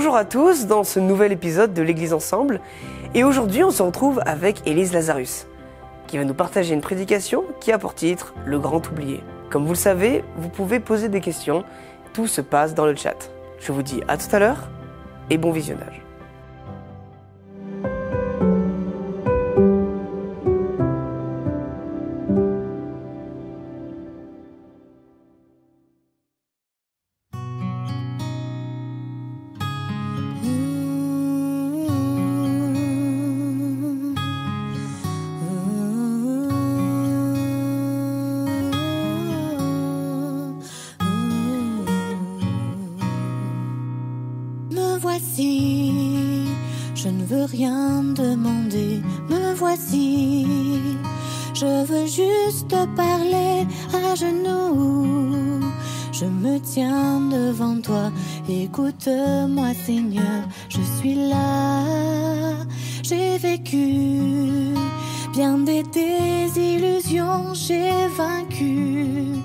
Bonjour à tous dans ce nouvel épisode de l'Église Ensemble. Et aujourd'hui, on se retrouve avec Élise Lazarus, qui va nous partager une prédication qui a pour titre « Le grand oublié ». Comme vous le savez, vous pouvez poser des questions. Tout se passe dans le chat. Je vous dis à tout à l'heure et bon visionnage. Je ne veux rien demander, me voici. Je veux juste parler à genoux. Je me tiens devant toi, écoute-moi Seigneur, je suis là. J'ai vécu bien des désillusions, j'ai vaincu.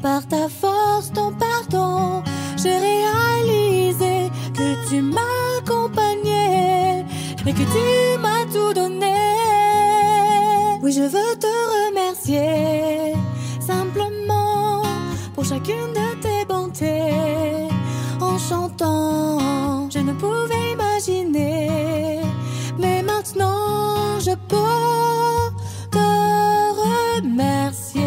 Par ta force, ton pardon, j'ai réalisé que tu m'accompagnais et que tu m'as tout donné. Oui, je veux te remercier simplement pour chacune de tes bontés. En chantant, je ne pouvais imaginer, mais maintenant je peux te remercier.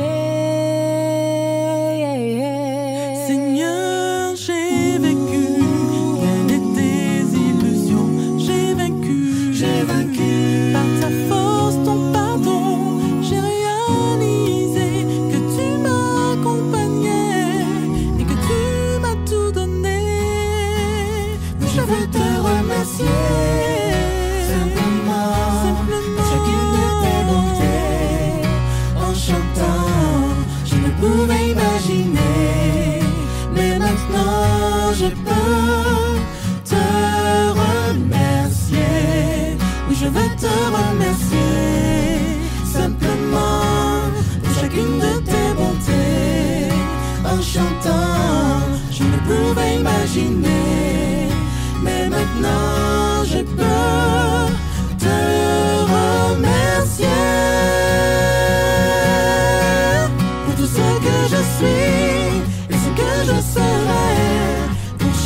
Je peux te remercier. Oui, je veux te remercier simplement pour chacune de tes bontés. En chantant, je ne pouvais imaginer, mais maintenant je peux te remercier pour tout ce que je suis et ce que je serai.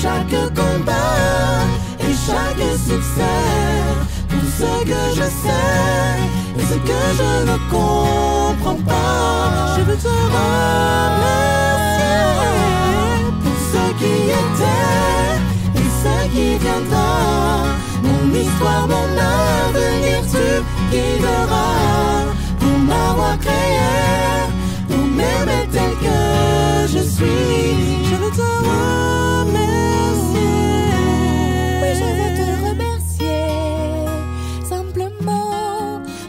Chaque combat et chaque succès, pour ce que je sais et ce que je ne comprends pas, je veux te remercier pour ce qui était et ce qui viendra. Mon histoire, mon avenir, tu guideras pour m'avoir créé, pour m'aimer tel que je suis. Je veux te remercier.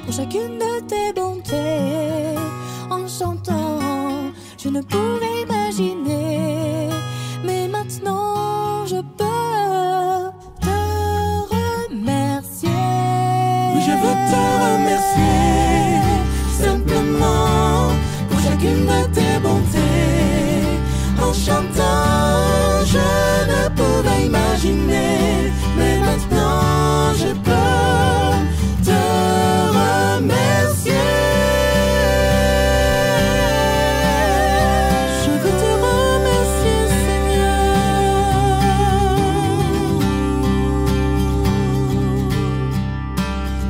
Chacune de tes bontés, en chantant, je ne pouvais imaginer, mais maintenant je peux te remercier. Oui, je veux te remercier simplement pour chacune de tes bontés. En chantant, je ne pouvais imaginer, mais maintenant je peux te remercier. Je veux te remercier, Seigneur.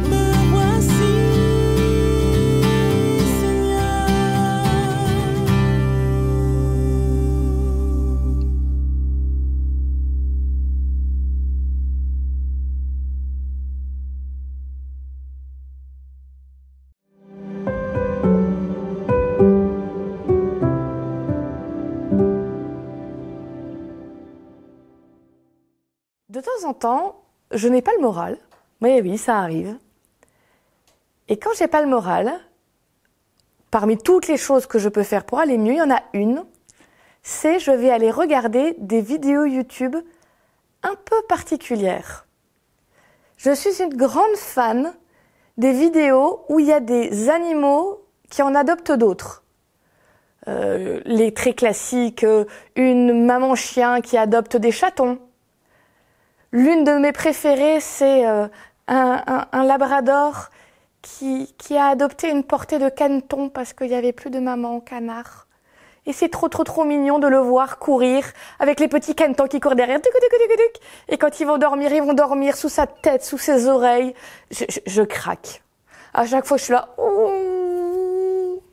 Me voici, De temps en temps, je n'ai pas le moral. Oui, ça arrive. Et quand j'ai pas le moral, parmi toutes les choses que je peux faire pour aller mieux, il y en a une, c'est je vais aller regarder des vidéos YouTube un peu particulières. Je suis une grande fan des vidéos où il y a des animaux qui en adoptent d'autres. Les très classiques, une maman chien qui adopte des chatons, L'une de mes préférées, c'est un labrador qui a adopté une portée de caneton parce qu'il n'y avait plus de maman en canard. Et c'est trop mignon de le voir courir avec les petits canetons qui courent derrière. Et quand ils vont dormir sous sa tête, sous ses oreilles. Je craque. À chaque fois, je suis là. Ouh.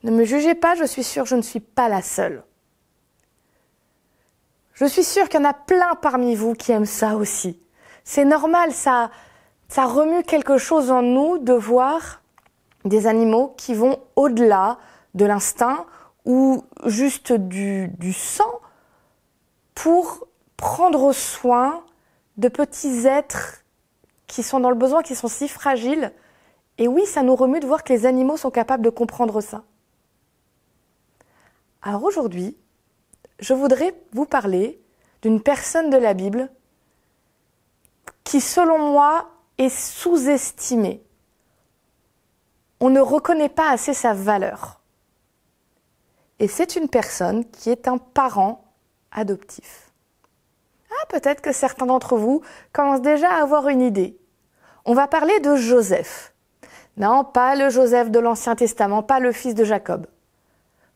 Ne me jugez pas, je suis sûre que je ne suis pas la seule. Je suis sûre qu'il y en a plein parmi vous qui aiment ça aussi. C'est normal, ça remue quelque chose en nous de voir des animaux qui vont au-delà de l'instinct ou juste du sang pour prendre soin de petits êtres qui sont dans le besoin, qui sont si fragiles. Et oui, ça nous remue de voir que les animaux sont capables de comprendre ça. Alors aujourd'hui, je voudrais vous parler d'une personne de la Bible qui, selon moi, est sous-estimée. On ne reconnaît pas assez sa valeur. Et c'est une personne qui est un parent adoptif. Ah, peut-être que certains d'entre vous commencent déjà à avoir une idée. On va parler de Joseph. Non, pas le Joseph de l'Ancien Testament, pas le fils de Jacob.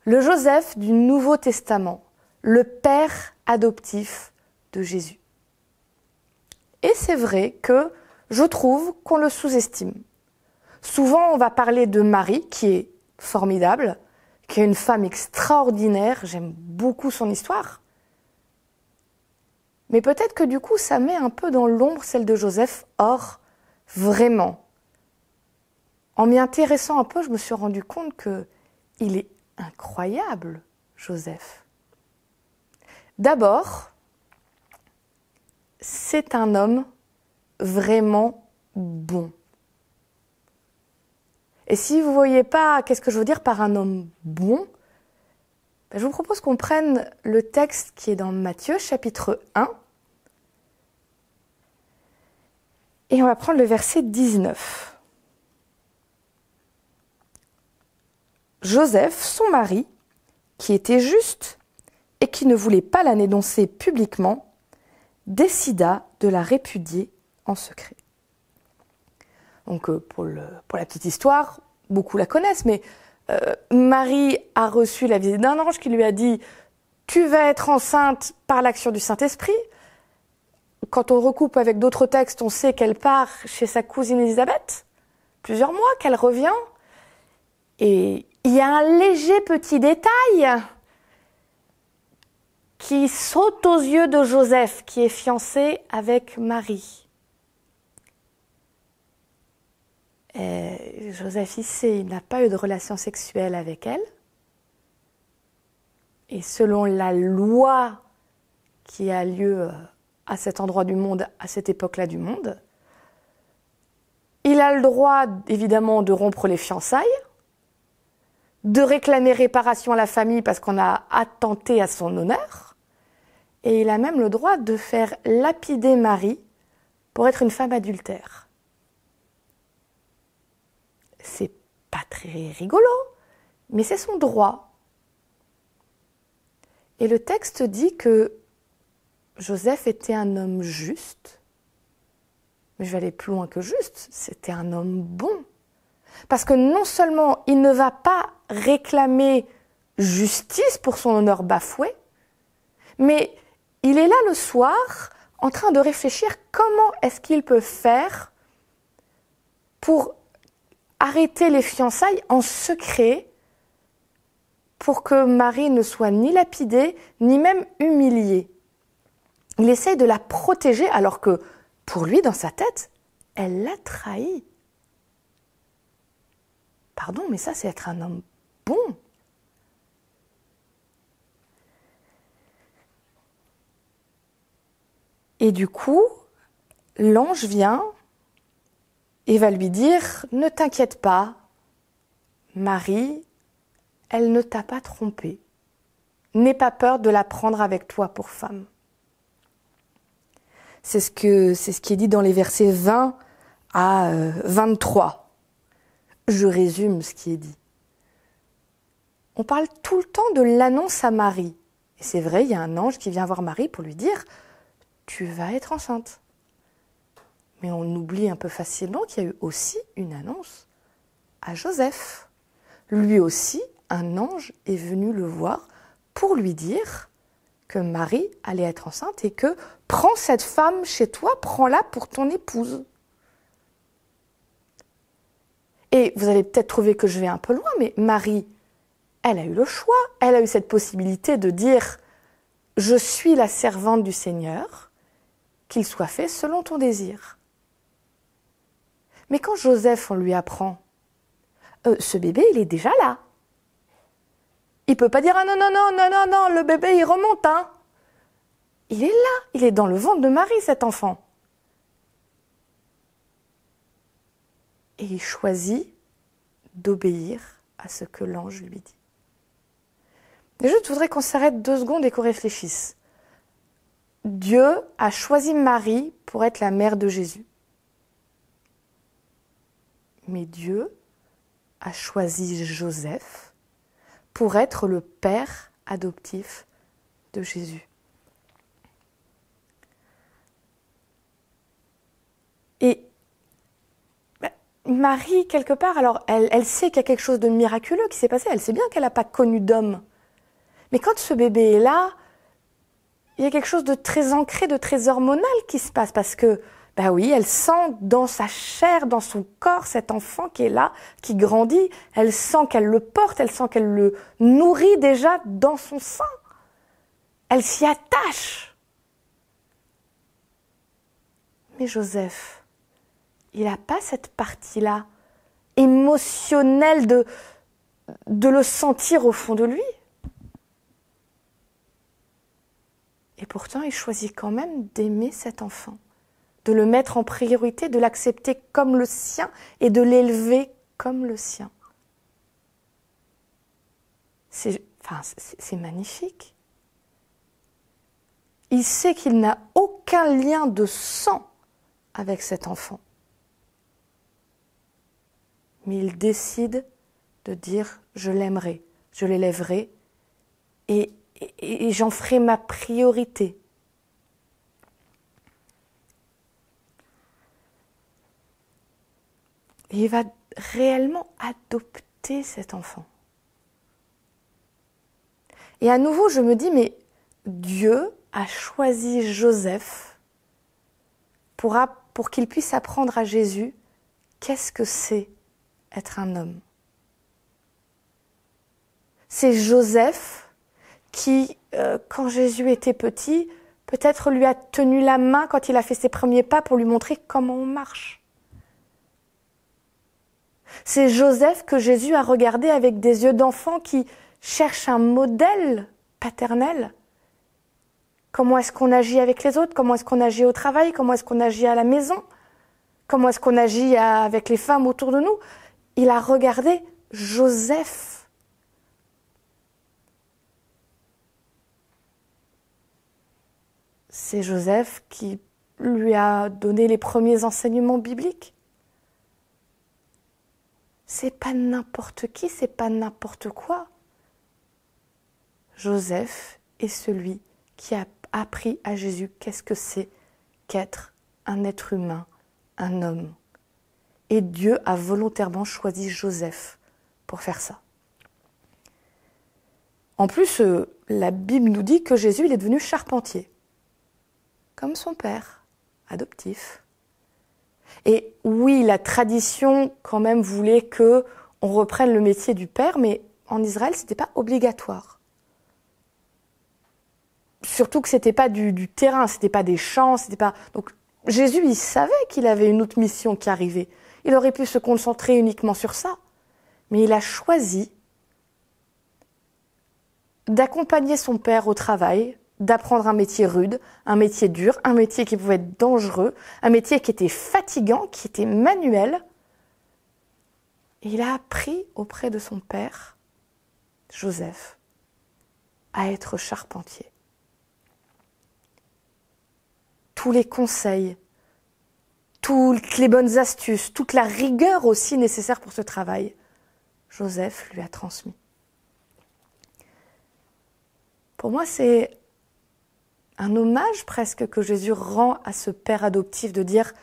Le Joseph du Nouveau Testament, le père adoptif de Jésus. Et c'est vrai que je trouve qu'on le sous-estime. Souvent, on va parler de Marie, qui est formidable, qui est une femme extraordinaire, j'aime beaucoup son histoire. Mais peut-être que du coup, ça met un peu dans l'ombre celle de Joseph. Or, vraiment, en m'y intéressant un peu, je me suis rendu compte qu'il est incroyable, Joseph. D'abord, c'est un homme vraiment bon. Et si vous ne voyez pas qu'est-ce que je veux dire par un homme bon, je vous propose qu'on prenne le texte qui est dans Matthieu, chapitre 1, et on va prendre le verset 19. Joseph, son mari, qui était juste et qui ne voulait pas la dénoncer publiquement, décida de la répudier en secret. Donc pour la petite histoire, beaucoup la connaissent, mais Marie a reçu la visite d'un ange qui lui a dit « Tu vas être enceinte par l'action du Saint-Esprit ». Quand on recoupe avec d'autres textes, on sait qu'elle part chez sa cousine Élisabeth, plusieurs mois, qu'elle revient. Et il y a un léger petit détail qui saute aux yeux de Joseph, qui est fiancé avec Marie. Joseph, il n'a pas eu de relation sexuelle avec elle. Et selon la loi qui a lieu à cet endroit du monde, à cette époque-là du monde, il a le droit, évidemment, de rompre les fiançailles, de réclamer réparation à la famille parce qu'on a attenté à son honneur, et il a même le droit de faire lapider Marie pour être une femme adultère. C'est pas très rigolo, mais c'est son droit. Et le texte dit que Joseph était un homme juste, mais je vais aller plus loin que juste, c'était un homme bon. Parce que non seulement il ne va pas réclamer justice pour son honneur bafoué, mais il est là le soir en train de réfléchir comment est-ce qu'il peut faire pour arrêter les fiançailles en secret pour que Marie ne soit ni lapidée, ni même humiliée. Il essaye de la protéger alors que, pour lui, dans sa tête, elle l'a trahi. Pardon, mais ça, c'est être un homme bon. Et du coup, l'ange vient et va lui dire « Ne t'inquiète pas, Marie, elle ne t'a pas trompée. N'aie pas peur de la prendre avec toi pour femme. » C'est ce qui est dit dans les versets 20 à 23. Je résume ce qui est dit. On parle tout le temps de l'annonce à Marie. Et c'est vrai, il y a un ange qui vient voir Marie pour lui dire tu vas être enceinte. Mais on oublie un peu facilement qu'il y a eu aussi une annonce à Joseph. Lui aussi, un ange est venu le voir pour lui dire que Marie allait être enceinte et que prends cette femme chez toi, prends-la pour ton épouse. Et vous allez peut-être trouver que je vais un peu loin, mais Marie, elle a eu le choix, elle a eu cette possibilité de dire « Je suis la servante du Seigneur, qu'il soit fait selon ton désir ». Mais quand Joseph, on lui apprend « Ce bébé, il est déjà là ». Il ne peut pas dire « Ah non, non, non, non, non, non, le bébé, il remonte, hein ». Il est là, il est dans le ventre de Marie, cet enfant. Et il choisit d'obéir à ce que l'ange lui dit. Et je voudrais qu'on s'arrête 2 secondes et qu'on réfléchisse. Dieu a choisi Marie pour être la mère de Jésus. Mais Dieu a choisi Joseph pour être le père adoptif de Jésus. Et Marie, quelque part, alors elle sait qu'il y a quelque chose de miraculeux qui s'est passé, elle sait bien qu'elle n'a pas connu d'homme. Mais quand ce bébé est là, il y a quelque chose de très ancré, de très hormonal qui se passe, parce que, bah oui, elle sent dans sa chair, dans son corps, cet enfant qui est là, qui grandit, elle sent qu'elle le porte, elle sent qu'elle le nourrit déjà dans son sein. Elle s'y attache. Mais Joseph, il n'a pas cette partie-là émotionnelle de le sentir au fond de lui. Et pourtant, il choisit quand même d'aimer cet enfant, de le mettre en priorité, de l'accepter comme le sien et de l'élever comme le sien. C'est magnifique. Il sait qu'il n'a aucun lien de sang avec cet enfant. Mais il décide de dire « je l'aimerai, je l'élèverai et j'en ferai ma priorité ». Et il va réellement adopter cet enfant. Et à nouveau, je me dis, mais Dieu a choisi Joseph pour qu'il puisse apprendre à Jésus qu'est-ce que c'est être un homme. C'est Joseph qui, quand Jésus était petit, peut-être lui a tenu la main quand il a fait ses premiers pas pour lui montrer comment on marche. C'est Joseph que Jésus a regardé avec des yeux d'enfant qui cherche un modèle paternel. Comment est-ce qu'on agit avec les autres? Comment est-ce qu'on agit au travail? Comment est-ce qu'on agit à la maison? Comment est-ce qu'on agit avec les femmes autour de nous? Il a regardé Joseph. C'est Joseph qui lui a donné les premiers enseignements bibliques. C'est pas n'importe qui, c'est pas n'importe quoi. Joseph est celui qui a appris à Jésus qu'est-ce que c'est qu'être un être humain, un homme. Et Dieu a volontairement choisi Joseph pour faire ça. En plus, la Bible nous dit que Jésus il est devenu charpentier, comme son père adoptif. Et oui, la tradition quand même voulait que on reprenne le métier du père, mais en Israël, c'était pas obligatoire. Surtout que c'était pas du terrain, c'était pas des champs, c'était pas. Donc Jésus, il savait qu'il avait une autre mission qui arrivait. Il aurait pu se concentrer uniquement sur ça, mais il a choisi d'accompagner son père au travail, d'apprendre un métier rude, un métier dur, un métier qui pouvait être dangereux, un métier qui était fatigant, qui était manuel. Et il a appris auprès de son père, Joseph, à être charpentier. Tous les conseils, toutes les bonnes astuces, toute la rigueur aussi nécessaire pour ce travail, Joseph lui a transmis. Pour moi, c'est un hommage presque que Jésus rend à ce père adoptif de dire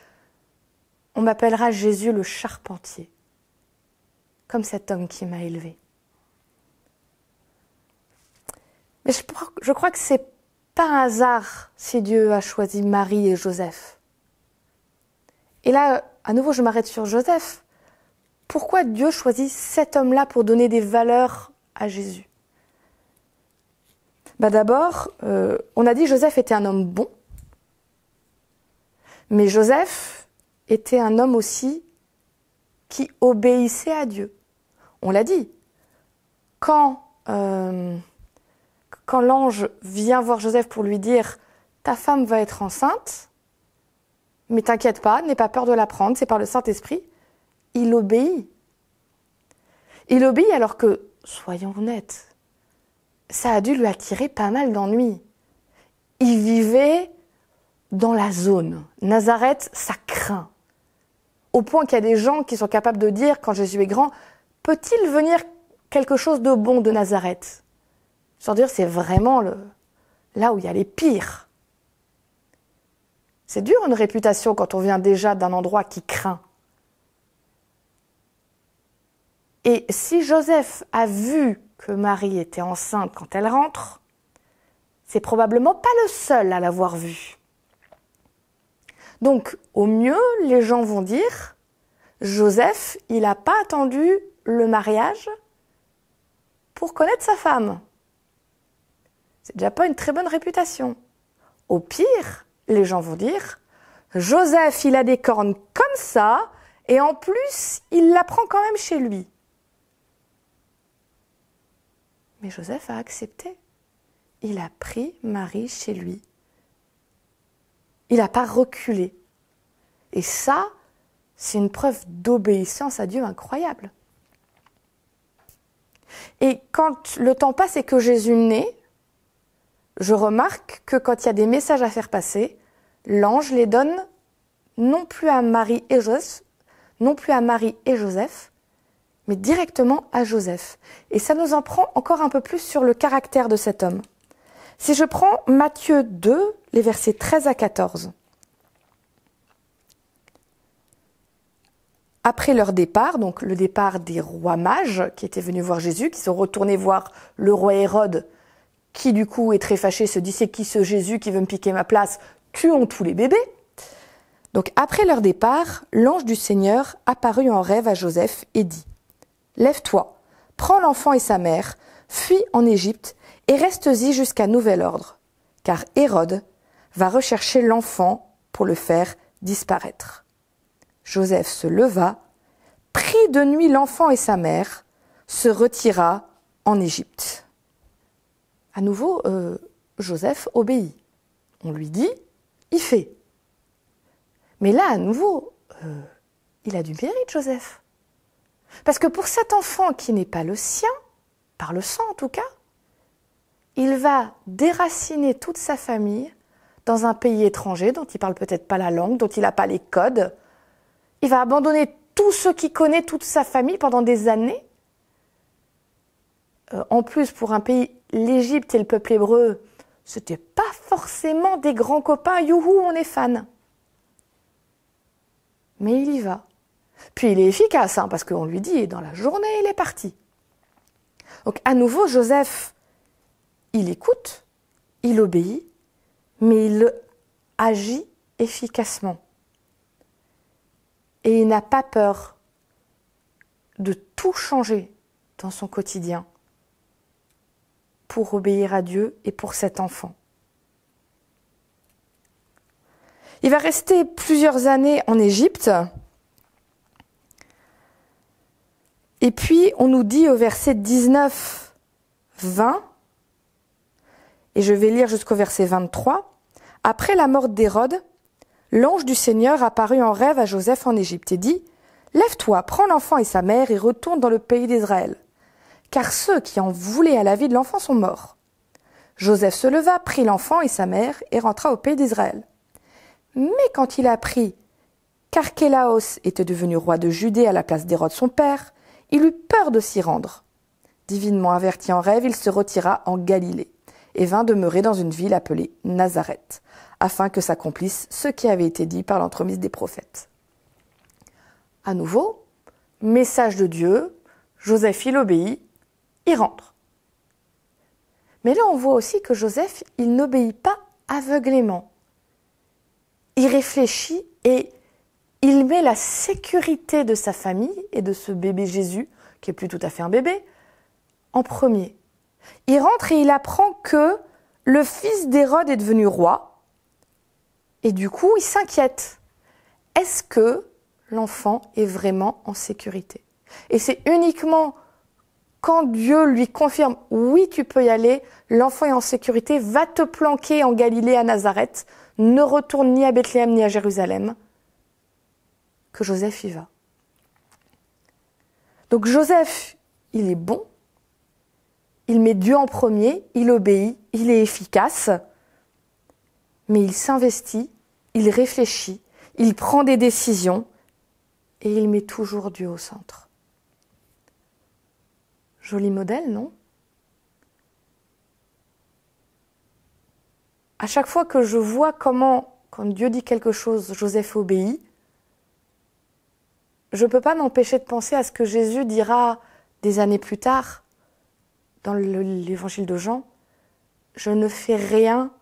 « On m'appellera Jésus le charpentier, comme cet homme qui m'a élevé. » Mais je crois que c'est pas un hasard si Dieu a choisi Marie et Joseph. Et là, à nouveau, je m'arrête sur Joseph. Pourquoi Dieu choisit cet homme-là pour donner des valeurs à Jésus ? D'abord, on a dit que Joseph était un homme bon, mais Joseph était un homme aussi qui obéissait à Dieu. On l'a dit. Quand l'ange vient voir Joseph pour lui dire « Ta femme va être enceinte, mais t'inquiète pas, n'aie pas peur de la prendre, c'est par le Saint-Esprit », il obéit. Il obéit alors que, soyons honnêtes, ça a dû lui attirer pas mal d'ennuis. Il vivait dans la zone. Nazareth, ça craint. Au point qu'il y a des gens qui sont capables de dire, quand Jésus est grand, peut-il venir quelque chose de bon de Nazareth ? Sans dire, c'est vraiment là où il y a les pires. C'est dur une réputation quand on vient déjà d'un endroit qui craint. Et si Joseph a vu que Marie était enceinte quand elle rentre, c'est probablement pas le seul à l'avoir vue. Donc, au mieux, les gens vont dire, Joseph, il n'a pas attendu le mariage pour connaître sa femme. C'est déjà pas une très bonne réputation. Au pire, les gens vont dire, Joseph, il a des cornes comme ça, et en plus, il la prend quand même chez lui. Mais Joseph a accepté. Il a pris Marie chez lui. Il n'a pas reculé. Et ça, c'est une preuve d'obéissance à Dieu incroyable. Et quand le temps passe et que Jésus naît, je remarque que quand il y a des messages à faire passer, l'ange les donne non plus à Marie et Joseph, mais directement à Joseph. Et ça nous en prend encore un peu plus sur le caractère de cet homme. Si je prends Matthieu 2, les versets 13 à 14. Après leur départ, donc le départ des rois mages qui étaient venus voir Jésus, qui sont retournés voir le roi Hérode, qui du coup est très fâché, se dit « C'est qui ce Jésus qui veut me piquer ma place ? Tuons tous les bébés !» Donc après leur départ, l'ange du Seigneur apparut en rêve à Joseph et dit « Lève-toi, prends l'enfant et sa mère, fuis en Égypte et reste-y jusqu'à nouvel ordre, car Hérode va rechercher l'enfant pour le faire disparaître. » Joseph se leva, prit de nuit l'enfant et sa mère, se retira en Égypte. À nouveau, Joseph obéit. On lui dit, il fait. Mais là, à nouveau, il a du mérite, Joseph. Parce que pour cet enfant qui n'est pas le sien, par le sang en tout cas, il va déraciner toute sa famille dans un pays étranger dont il ne parle peut-être pas la langue, dont il n'a pas les codes. Il va abandonner tout ce qu'il connaît, toute sa famille pendant des années. En plus, pour un pays, l'Égypte et le peuple hébreu, c'était pas forcément des grands copains, youhou, on est fan. Mais il y va. Puis il est efficace, parce qu'on lui dit, et dans la journée, il est parti. Donc à nouveau, Joseph, il écoute, il obéit, mais il agit efficacement. Et il n'a pas peur de tout changer dans son quotidien pour obéir à Dieu et pour cet enfant. Il va rester plusieurs années en Égypte. Et puis, on nous dit au verset 19, 20, et je vais lire jusqu'au verset 23, « Après la mort d'Hérode, l'ange du Seigneur apparut en rêve à Joseph en Égypte et dit « Lève-toi, prends l'enfant et sa mère et retourne dans le pays d'Israël, car ceux qui en voulaient à la vie de l'enfant sont morts. » Joseph se leva, prit l'enfant et sa mère et rentra au pays d'Israël. Mais quand il apprit qu'Archélaos était devenu roi de Judée à la place d'Hérode son père, il eut peur de s'y rendre. Divinement averti en rêve, il se retira en Galilée. et vint demeurer dans une ville appelée Nazareth, afin que s'accomplisse ce qui avait été dit par l'entremise des prophètes. À nouveau, message de Dieu, Joseph il obéit, il rentre. Mais là on voit aussi que Joseph, il n'obéit pas aveuglément. Il réfléchit et il met la sécurité de sa famille et de ce bébé Jésus, qui est plus tout à fait un bébé, en premier. Il rentre et il apprend que le fils d'Hérode est devenu roi. Et du coup, il s'inquiète. Est-ce que l'enfant est vraiment en sécurité? Et c'est uniquement quand Dieu lui confirme « Oui, tu peux y aller, l'enfant est en sécurité, va te planquer en Galilée à Nazareth, ne retourne ni à Bethléem ni à Jérusalem », que Joseph y va. Donc Joseph, il est bon, il met Dieu en premier, il obéit, il est efficace, mais il s'investit, il réfléchit, il prend des décisions et il met toujours Dieu au centre. Joli modèle, non? À chaque fois que je vois comment, quand Dieu dit quelque chose, Joseph obéit, je ne peux pas m'empêcher de penser à ce que Jésus dira des années plus tard dans l'évangile de Jean. « Je ne fais rien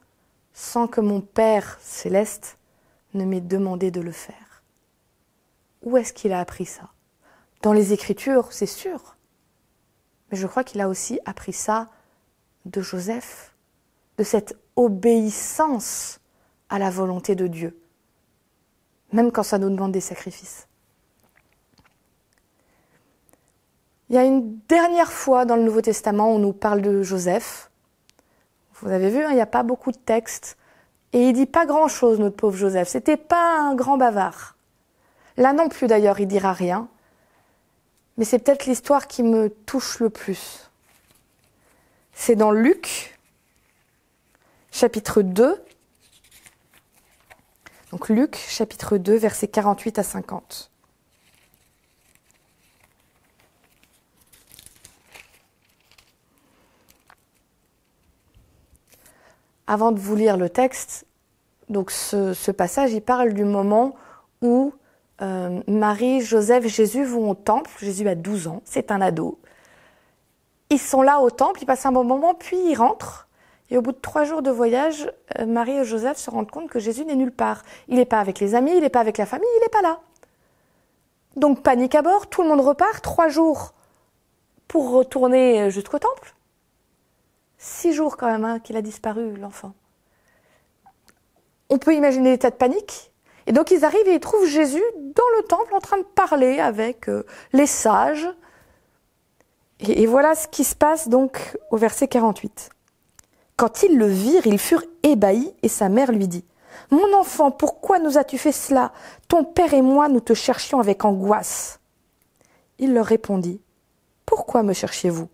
sans que mon Père céleste ne m'ait demandé de le faire. » Où est-ce qu'il a appris ça? Dans les Écritures, c'est sûr. Mais je crois qu'il a aussi appris ça de Joseph, de cette obéissance à la volonté de Dieu, même quand ça nous demande des sacrifices. Il y a une dernière fois dans le Nouveau Testament où on nous parle de Joseph. Vous avez vu, il n'y a pas beaucoup de textes. Et il dit pas grand-chose, notre pauvre Joseph. C'était pas un grand bavard. Là non plus d'ailleurs, il dira rien. Mais c'est peut-être l'histoire qui me touche le plus. C'est dans Luc, chapitre 2. Donc Luc, chapitre 2, versets 48 à 50. Avant de vous lire le texte, donc ce passage, il parle du moment où Marie, Joseph, Jésus vont au temple. Jésus a 12 ans, c'est un ado. Ils sont là au temple, ils passent un bon moment, puis ils rentrent. Et au bout de 3 jours de voyage, Marie et Joseph se rendent compte que Jésus n'est nulle part. Il n'est pas avec les amis, il n'est pas avec la famille, il n'est pas là. Donc panique à bord, tout le monde repart, 3 jours pour retourner jusqu'au temple. 6 jours quand même qu'il a disparu, l'enfant. On peut imaginer l'état de panique. Et donc ils arrivent et ils trouvent Jésus dans le temple en train de parler avec les sages. Et voilà ce qui se passe donc au verset 48. Quand ils le virent, ils furent ébahis et sa mère lui dit « Mon enfant, pourquoi nous as-tu fait cela? Ton père et moi, nous te cherchions avec angoisse. » Il leur répondit « Pourquoi me cherchiez-vous?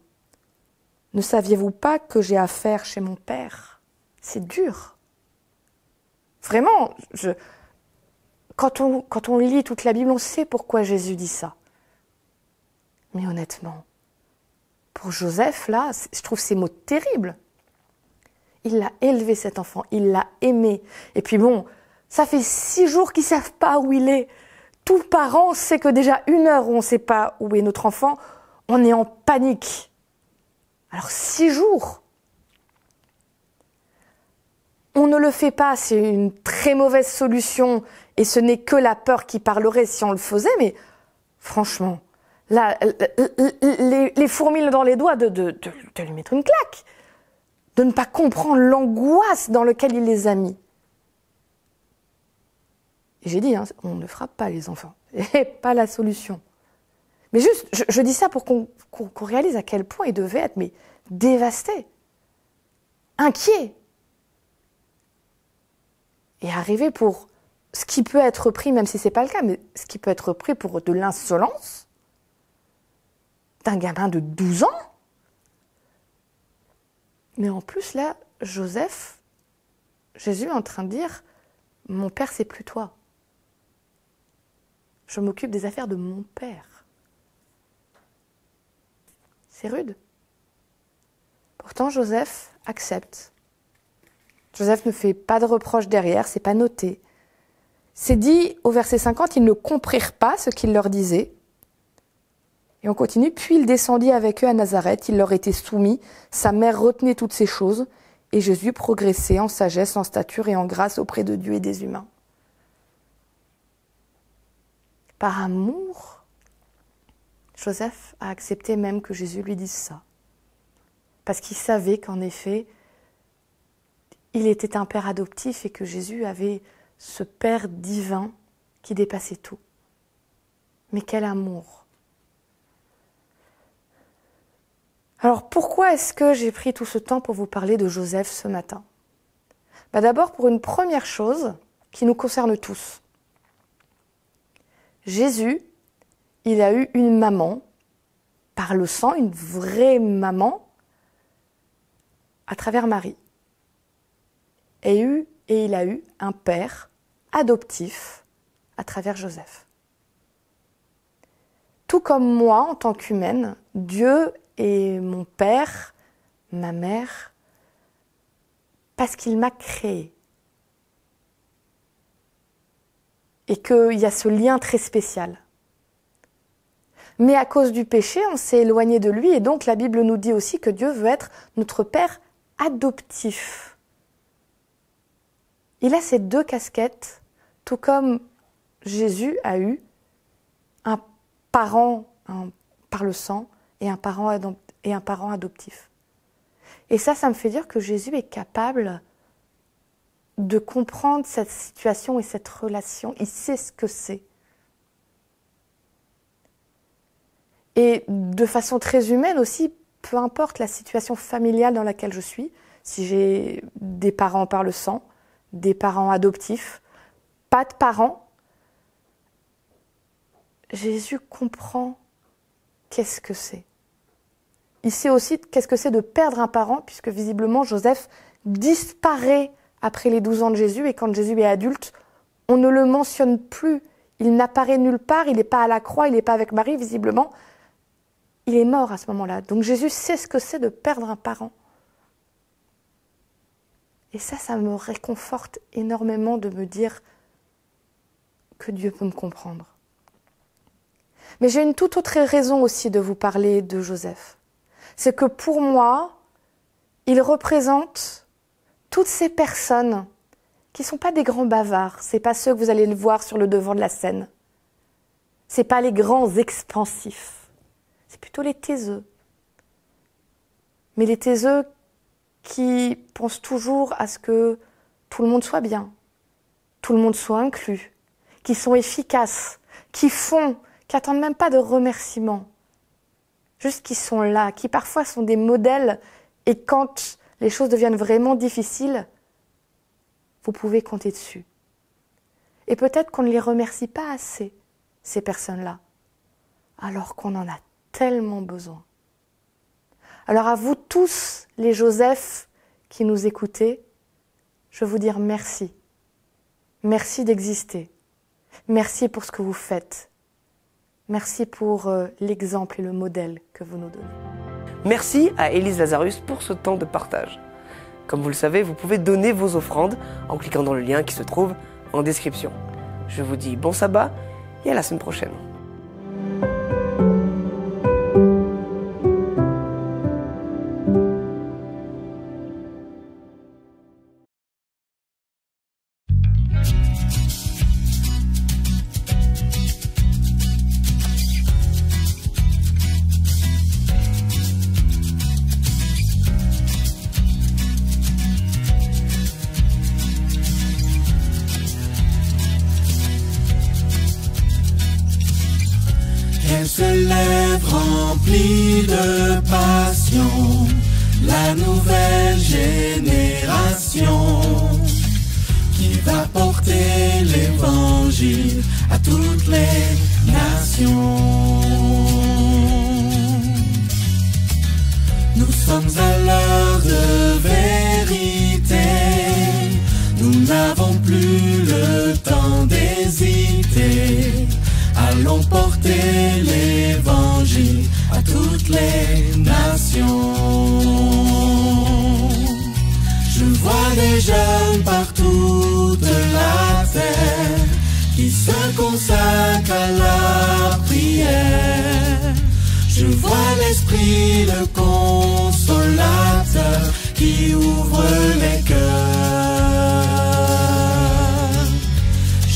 Ne saviez-vous pas que j'ai affaire chez mon père? » C'est dur. Vraiment, quand on lit toute la Bible, on sait pourquoi Jésus dit ça. Mais honnêtement, pour Joseph, là, je trouve ces mots terribles. Il l'a élevé, cet enfant, il l'a aimé. Et puis bon, ça fait 6 jours qu'ils ne savent pas où il est. Tout parent sait que déjà 1 heure où on ne sait pas où est notre enfant, on est en panique. Alors 6 jours, on ne le fait pas, c'est une très mauvaise solution et ce n'est que la peur qui parlerait si on le faisait, mais franchement, là, les fourmis dans les doigts de lui mettre une claque, de ne pas comprendre l'angoisse dans laquelle il les a mis. Et j'ai dit, hein, on ne frappe pas les enfants, c'est pas la solution. Mais juste, je dis ça pour qu'on réalise à quel point il devait être dévasté, inquiet. Et arriver pour ce qui peut être pris, même si ce n'est pas le cas, mais ce qui peut être pris pour de l'insolence d'un gamin de 12 ans. Mais en plus, là, Joseph, Jésus est en train de dire « Mon père, c'est plus toi. Je m'occupe des affaires de mon père. » C'est rude. Pourtant, Joseph accepte. Joseph ne fait pas de reproche derrière, c'est pas noté. C'est dit au verset 50, ils ne comprirent pas ce qu'il leur disait. Et on continue, puis il descendit avec eux à Nazareth, il leur était soumis, sa mère retenait toutes ces choses, et Jésus progressait en sagesse, en stature et en grâce auprès de Dieu et des humains. Par amour, Joseph a accepté même que Jésus lui dise ça. Parce qu'il savait qu'en effet, il était un père adoptif et que Jésus avait ce Père divin qui dépassait tout. Mais quel amour! Alors pourquoi est-ce que j'ai pris tout ce temps pour vous parler de Joseph ce matin? D'abord pour une première chose qui nous concerne tous. Jésus, il a eu une maman, par le sang, une vraie maman, à travers Marie. Et il a eu un père adoptif à travers Joseph. Tout comme moi, en tant qu'humaine, Dieu est mon père, ma mère, parce qu'il m'a créée. Et qu'il y a ce lien très spécial. Mais à cause du péché, on s'est éloigné de lui, et donc la Bible nous dit aussi que Dieu veut être notre père adoptif. Il a ces deux casquettes, tout comme Jésus a eu un parent par le sang et un parent adoptif. Et ça me fait dire que Jésus est capable de comprendre cette situation et cette relation. Il sait ce que c'est. Et de façon très humaine aussi, peu importe la situation familiale dans laquelle je suis, si j'ai des parents par le sang, des parents adoptifs, pas de parents, Jésus comprend qu'est-ce que c'est. Il sait aussi qu'est-ce que c'est de perdre un parent, puisque visiblement Joseph disparaît après les 12 ans de Jésus, et quand Jésus est adulte, on ne le mentionne plus. Il n'apparaît nulle part, il n'est pas à la croix, il n'est pas avec Marie, visiblement. Il est mort à ce moment-là. Donc Jésus sait ce que c'est de perdre un parent. Et ça me réconforte énormément de me dire que Dieu peut me comprendre. Mais j'ai une toute autre raison aussi de vous parler de Joseph. C'est que pour moi, il représente toutes ces personnes qui ne sont pas des grands bavards. Ce n'est pas ceux que vous allez voir sur le devant de la scène. Ce n'est pas les grands expansifs. C'est plutôt les taiseux. Mais les taiseux qui pensent toujours à ce que tout le monde soit bien, tout le monde soit inclus, qui sont efficaces, qui font, qui n'attendent même pas de remerciements, juste qui sont là, qui parfois sont des modèles, et quand les choses deviennent vraiment difficiles, vous pouvez compter dessus. Et peut-être qu'on ne les remercie pas assez, ces personnes-là, alors qu'on en a tellement besoin. Alors à vous tous, les Joseph qui nous écoutez, je veux vous dire merci. Merci d'exister. Merci pour ce que vous faites. Merci pour l'exemple et le modèle que vous nous donnez. Merci à Élise Lazarus pour ce temps de partage. Comme vous le savez, vous pouvez donner vos offrandes en cliquant dans le lien qui se trouve en description. Je vous dis bon sabbat et à la semaine prochaine. Elle se lève remplie de passion, la nouvelle génération qui va porter l'évangile à toutes les nations. Nous sommes à l'heure de vérité, nous n'avons plus le temps d'hésiter. Allons porter l'évangile à toutes les nations. vois des jeunes partout de la terre qui se consacrent à la prière. Je vois l'Esprit, le consolateur, qui ouvre les cœurs.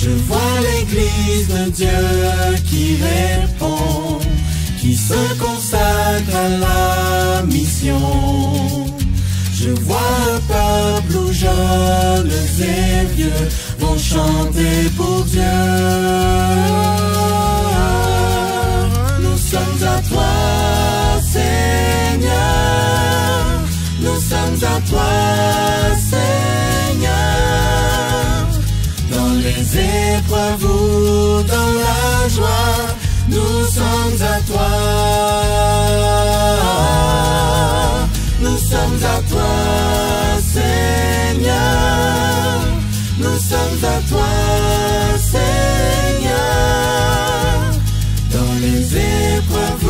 Je vois l'Église de Dieu qui répond, qui se consacre à la mission. Je vois un peuple où jeunes et vieux vont chanter pour Dieu. Nous sommes à toi, Seigneur. Nous sommes à toi, Seigneur. Dans les épreuves ou dans la joie, nous sommes à toi. Nous sommes à toi, Seigneur. Nous sommes à toi, Seigneur. Dans les épreuves ou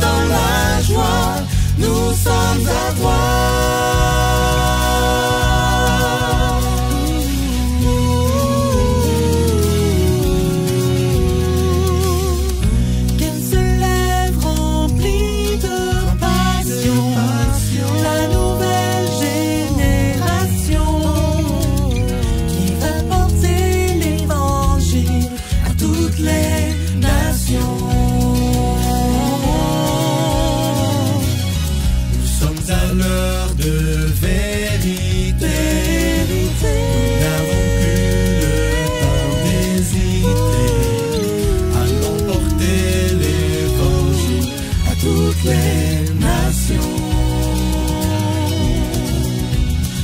dans la joie, nous sommes à toi.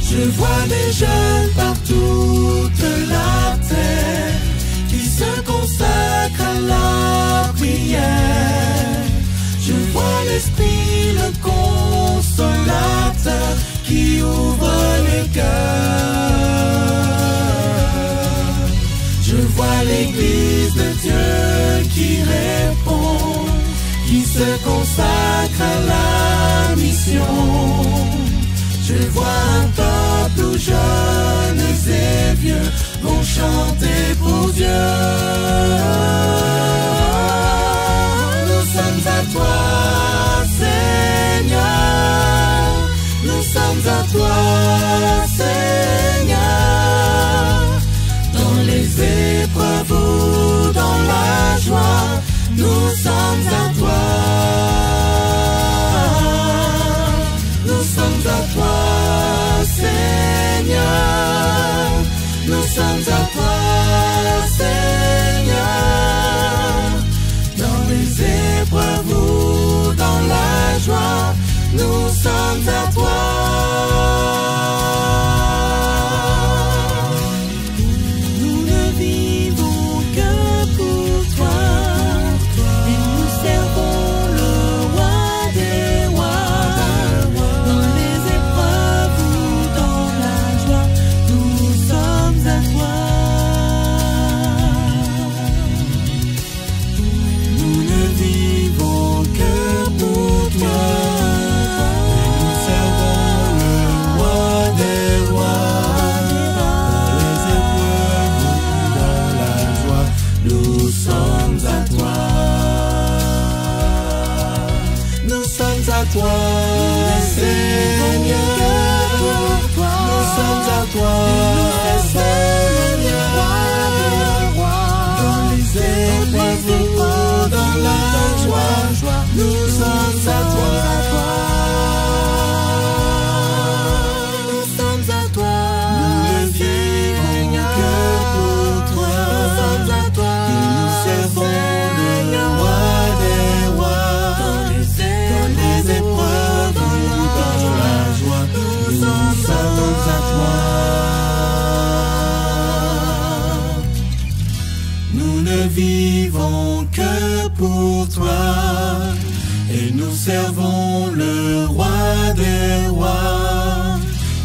Je vois des jeunes par toute la terre qui se consacrent à la prière. Je vois l'Esprit, le consolateur, qui ouvre les cœurs. Je vois l'Église de Dieu qui répond, qui se consacre à la mission. Je vois un peuple où jeunes et vieux vont chanter pour Dieu. Nous sommes à toi, Seigneur. Nous sommes à toi, Seigneur. Dans les épreuves ou dans la joie, nous sommes à toi. Nous sommes à toi, Seigneur. Nous sommes à toi, Seigneur. Dans les épreuves ou dans la joie, nous sommes à toi. Nous ne vivons que pour toi, et nous servons le roi des rois. Dans les épreuves ou dans la joie, nous sommes à toi. Nous ne vivons que pour toi, et nous servons le roi des rois. Dans les épreuves ou dans la joie, nous sommes à toi. Nous sommes à toi, Seigneur. Nous sommes à toi, Seigneur. Dans les épreuves ou dans la joie, nous sommes à toi. Nous sommes à toi, nous ne vivons que pour toi. Nous sommes à toi, et nous servons le roi des rois. Dans les épreuves ou dans la joie, nous sommes à toi. Nous ne vivons que pour toi, et nous servons le roi des rois.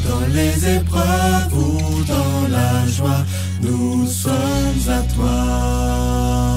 Dans les épreuves ou dans la joie, nous sommes à toi.